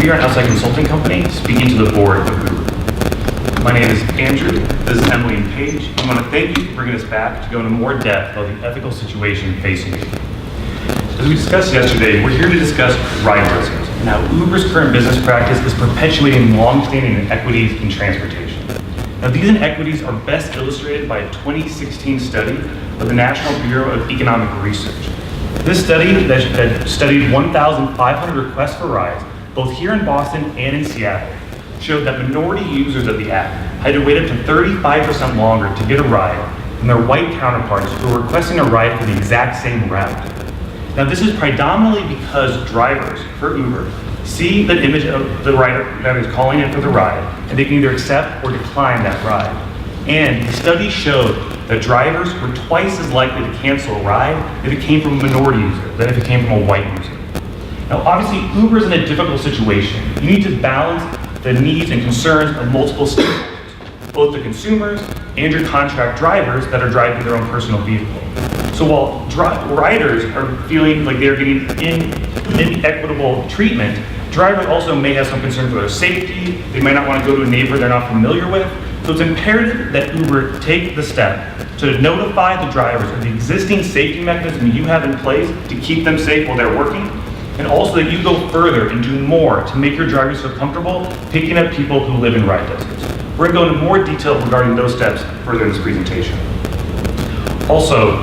we are an outside consulting company speaking to the board of Uber. My name is Andrew, this is Emily and Paige. I want to thank you for bringing us back to go into more depth about the ethical situation facing you. As we discussed yesterday, we're here to discuss riderism and how Uber's current business practice is perpetuating long-standing inequities in transportation. Now, these inequities are best illustrated by a 2016 study of the National Bureau of Economic Research. This study that studied 1,500 requests for rides, both here in Boston and in Seattle, showed that minority users of the app had to wait up to 35% longer to get a ride than their white counterparts who were requesting a ride for the exact same route. Now, this is predominantly because drivers for Uber see the image of the rider that is calling in for the ride, and they can either accept or decline that ride. And the study showed that drivers were twice as likely to cancel a ride if it came from a minority user than if it came from a white user. Now, obviously, Uber is in a difficult situation. You need to balance the needs and concerns of multiple stakeholders, both the consumers and your contract drivers that are driving their own personal vehicle. So while riders are feeling like they're getting inequitable treatment, drivers also may have some concern for their safety. They might not want to go to a neighbor they're not familiar with. So it's imperative that Uber take the step to notify the drivers of the existing safety mechanism you have in place to keep them safe while they're working, and also that you go further and do more to make your drivers feel comfortable picking up people who live in ride deserts. We're going to go into more detail regarding those steps further in this presentation. Also,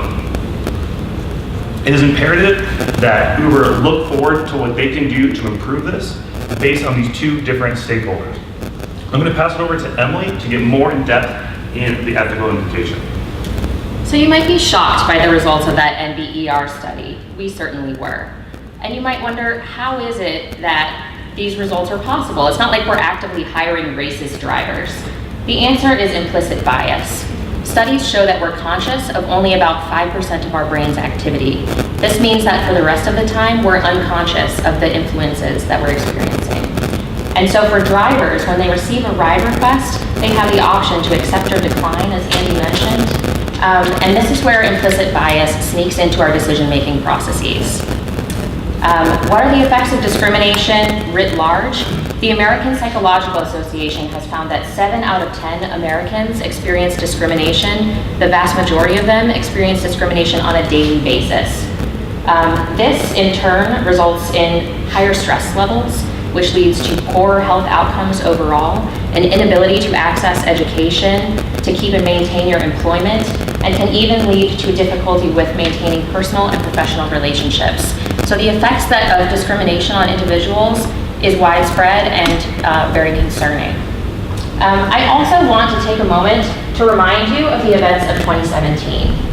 it is imperative that Uber look forward to what they can do to improve this based on these two different stakeholders. I'm going to pass it over to Emily to get more in depth in the ethical implication. So you might be shocked by the results of that NBER study. We certainly were. And you might wonder, how is it that these results are possible? It's not like we're actively hiring racist drivers. The answer is implicit bias. Studies show that we're conscious of only about 5% of our brain's activity. This means that for the rest of the time, we're unconscious of the influences that we're experiencing. And so for drivers, when they receive a ride request, they have the option to accept or decline, as Andy mentioned. And this is where implicit bias sneaks into our decision-making processes. What are the effects of discrimination writ large? The American Psychological Association has found that 7 out of 10 Americans experience discrimination. The vast majority of them experience discrimination on a daily basis. This, in turn, results in higher stress levels, which leads to poorer health outcomes overall, an inability to access education, to keep and maintain your employment, and can even lead to difficulty with maintaining personal and professional relationships. So the effects of discrimination on individuals is widespread and very concerning. I also want to take a moment to remind you of the events of 2017.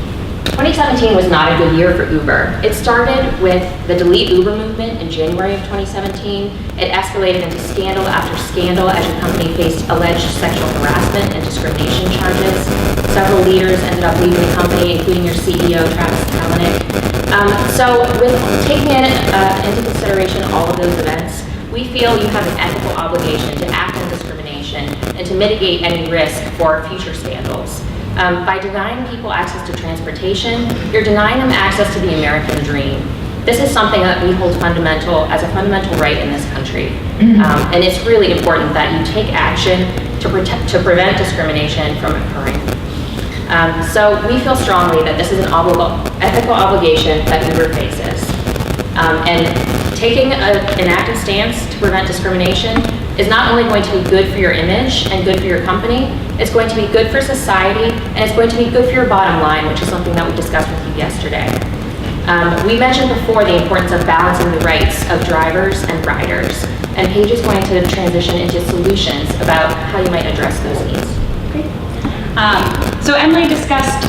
2017 was not a good year for Uber. It started with the Delete Uber movement in January of 2017. It escalated into scandal after scandal as your company faced alleged sexual harassment and discrimination charges. Several leaders ended up leaving the company, including your CEO, Travis Kalanick. So with taking into consideration all of those events, we feel you have an ethical obligation to act on discrimination and to mitigate any risk for future scandals. By denying people access to transportation, you're denying them access to the American dream. This is something that we hold as a fundamental right in this country. And it's really important that you take action to prevent discrimination from occurring. So we feel strongly that this is an ethical obligation that Uber faces. And taking an active stance to prevent discrimination is not only going to be good for your image and good for your company, it's going to be good for society, and it's going to be good for your bottom line, which is something that we discussed with you yesterday. We mentioned before the importance of balancing the rights of drivers and riders, and Paige is going to transition into solutions about how you might address those needs. Great. So Emily discussed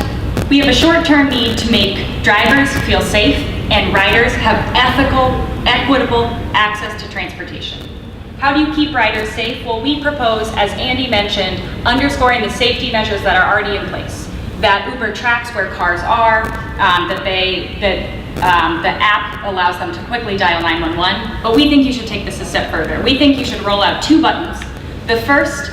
we have a short-term need to make drivers feel safe and riders have ethical, equitable access to transportation. How do you keep riders safe? Well, we propose, as Andy mentioned, underscoring the safety measures that are already in place. That Uber tracks where cars are, that the app allows them to quickly dial 911, but we think you should take this a step further. We think you should roll out 2 buttons. The first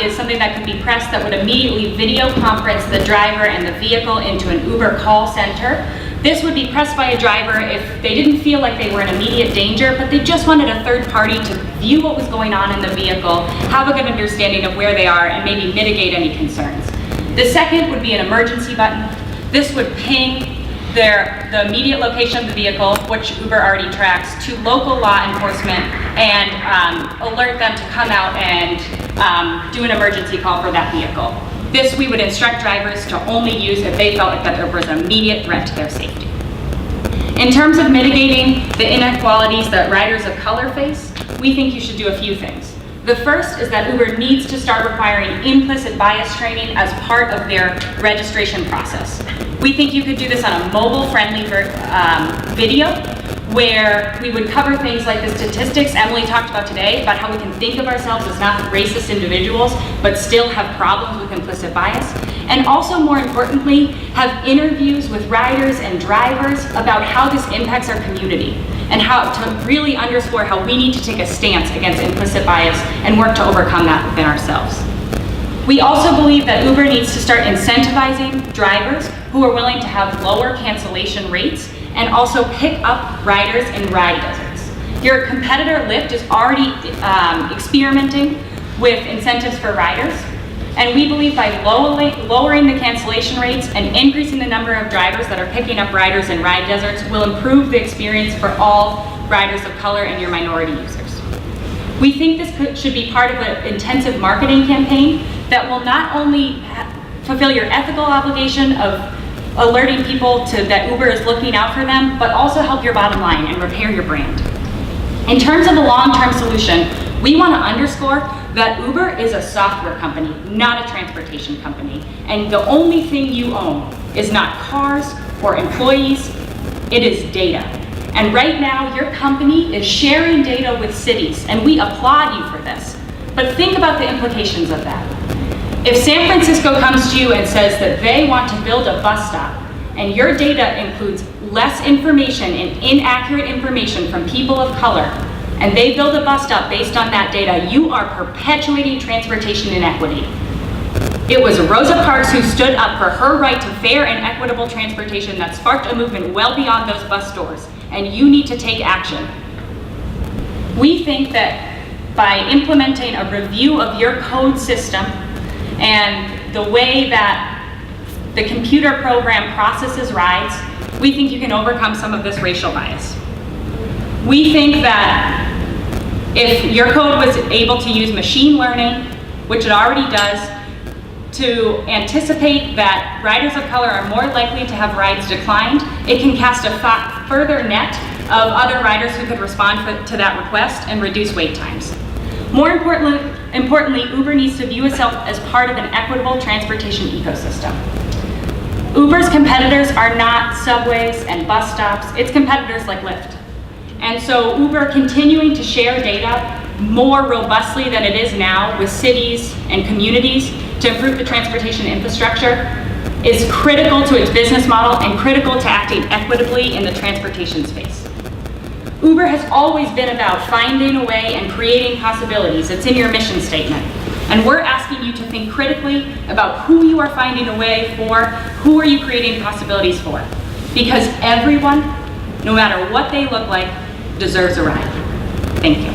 is something that can be pressed that would immediately video conference the driver and the vehicle into an Uber call center. This would be pressed by a driver if they didn't feel like they were in immediate danger, but they just wanted a third party to view what was going on in the vehicle, have a good understanding of where they are, and maybe mitigate any concerns. The second would be an emergency button. This would ping the immediate location of the vehicle, which Uber already tracks, to local law enforcement and alert them to come out and do an emergency call for that vehicle. This we would instruct drivers to only use if they felt like that there was an immediate threat to their safety. In terms of mitigating the inequalities that riders of color face, we think you should do a few things. The first is that Uber needs to start requiring implicit bias training as part of their registration process. We think you could do this on a mobile-friendly video where we would cover things like the statistics Emily talked about today about how we can think of ourselves as not racist individuals but still have problems with implicit bias. And also, more importantly, have interviews with riders and drivers about how this impacts our community and how to really underscore how we need to take a stance against implicit bias and work to overcome that within ourselves. We also believe that Uber needs to start incentivizing drivers who are willing to have lower cancellation rates and also pick up riders in ride deserts. Your competitor Lyft is already experimenting with incentives for riders, and we believe by lowering the cancellation rates and increasing the number of drivers that are picking up riders in ride deserts will improve the experience for all riders of color and your minority users. We think this should be part of an intensive marketing campaign that will not only fulfill your ethical obligation of alerting people that Uber is looking out for them, but also help your bottom line and repair your brand. In terms of the long-term solution, we want to underscore that Uber is a software company, not a transportation company. And the only thing you own is not cars or employees, it is data. And right now, your company is sharing data with cities, and we applaud you for this. But think about the implications of that. If San Francisco comes to you and says that they want to build a bus stop, and your data includes less information and inaccurate information from people of color, and they build a bus stop based on that data, you are perpetuating transportation inequity. It was Rosa Parks who stood up for her right to fair and equitable transportation that sparked a movement well beyond those bus stores, and you need to take action. We think that by implementing a review of your code system and the way that the computer program processes rides, we think you can overcome some of this racial bias. We think that if your code was able to use machine learning, which it already does, to anticipate that riders of color are more likely to have rides declined, it can cast a further net of other riders who could respond to that request and reduce wait times. More importantly, Uber needs to view itself as part of an equitable transportation ecosystem. Uber's competitors are not subways and bus stops, it's competitors like Lyft. And so Uber continuing to share data more robustly than it is now with cities and communities to improve the transportation infrastructure is critical to its business model and critical to acting equitably in the transportation space. Uber has always been about finding a way and creating possibilities. It's in your mission statement. And we're asking you to think critically about who you are finding a way for, who are you creating possibilities for. Because everyone, no matter what they look like, deserves a ride. Thank you.